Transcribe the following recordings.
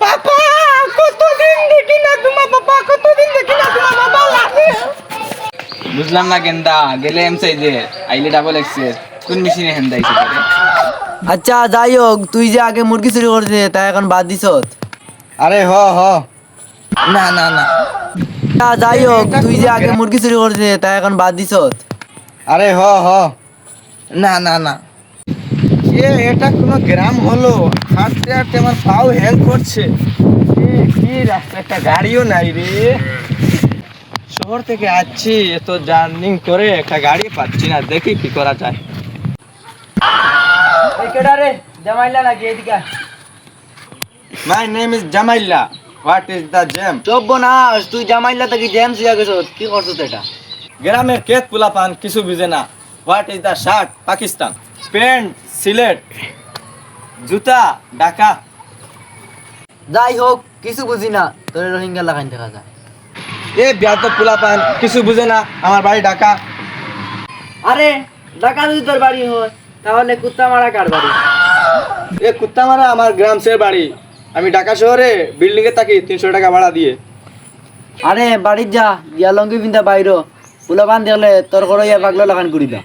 পাপা কতদিন দেখি না তোমার বাবা, কতদিন দেখি না তোমার বাবা লাগে। বুঝলাম না গেন্দা, গেলে এম সাইজে আইলে ডাবল এক্সের কোন মেশিনে হেন্দাইছে করে? আচ্ছা যাই হোক, তুই যে আগে মুরগি চুরি করছিস তা এখন বাদ দিছ। আরে হ হ, না না না, আচ্ছা যাই হোক, তুই যে আগে মুরগি চুরি করছিস তা এখন বাদ দিছ। আরে হ হ, না না না, এটা কোনো গ্রাম হলো? হাঁটতে হাঁটতে আমার পাও হ্যাং করছে। কি রাস্তা, একটা গাড়িও নাই রে। শহর থেকে আসছি, এত জার্নি করে একটা গাড়ি পাচ্ছি না, দেখি কি করা যায়। জামাইলা নাকি এদিকে? মাই নেম ইজ জামাইল্লা, হোয়াট ইজ দ্য জ্যাম? চব্ব না, তুই জামাইলা থেকে জ্যাম শিয়া গেছ, কি করছো এটা? গ্রামের কেত পোলা পান কিছু বুঝে না। What is the shirt? Pakistan. Pant Sylhet, জুতা ঢাকা। যাই হোক, কিছু বুঝি না, তোর রোহিঙ্গা লাগাইন দেখা যায়। এ বিয়াত পোলা পান কিছু বুঝে না, আমার বাড়ি ঢাকা। আরে ঢাকা যদি তোর বাড়ি হয়, তাহলে কুত্তা মারা কার বাড়ি? এ কুত্তামারা আমার গ্রাম সে বাড়ি। আমি ঢাকা শহরে বিল্ডিং এ থাকি 300 টাকা ভাড়া দিয়ে। আরে বাড়ির যা, গিয়া লঙ্গি পিন্ধা বাইরো, পোলাপান দেখলে তোর করে ইয়া পাগলা লাগান করিবা।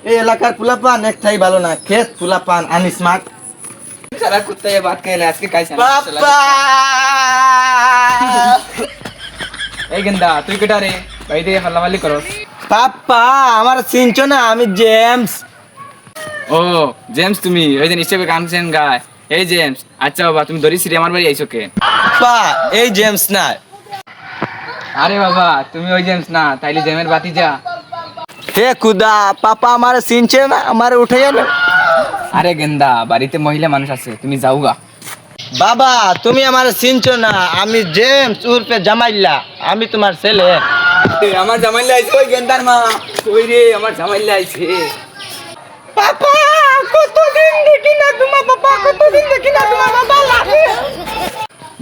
এই এলাকার পোলাপান একটাই ভালো না, খেত পোলাপান আনস্মার্ট। সারা কুত্তায় ভাত খাইলে আজকে খাইছ না। বাবা এই গেন্দা তুই কেটা রে, বাড়ি থেকে ফাল্লাফাল্লি করস? পাপ্পা আমার চিনছো না? আমি জেমস। ও জেমস, তুমি ওই যে নিশ্চয় গান গায়, এই জেমস। আচ্ছা বাবা, তুমি ধরিস রে আমার বাড়ি আইছো কে? পা এই জেমস না। আরে বাবা, তুমি ওই জেমস না, তাইলে জেমের বাতি যা। হে খুদা, পাপা আমার চিনছে না, আমার উঠে না। আরে গেন্দা, বাড়িতে মহিলা মানুষ আছে, তুমি যাওগা। বাবা তুমি আমার চিনছো না, আমি জেমস উর্ফে জামাইল্লা, আমি তোমার ছেলে। আমার জামাইলা আইছে, ওই গেন্দার মা কই রে? আমার জামাইলা আইছে। পাপা কতদিন দেখি না তোমার বাবা, কতদিন দেখি না তোমার বাবা লাগে।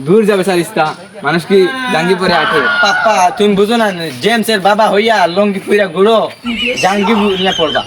দূর যাবে সারিস্তা, মানুষ কি জাঙ্গি পরে আঠে? পাপা তুমি বুঝো না, জেমস এর বাবা হইয়া লঙ্গি পুইরা ঘুরো, জাঙ্গি নিয়ে পড়বা।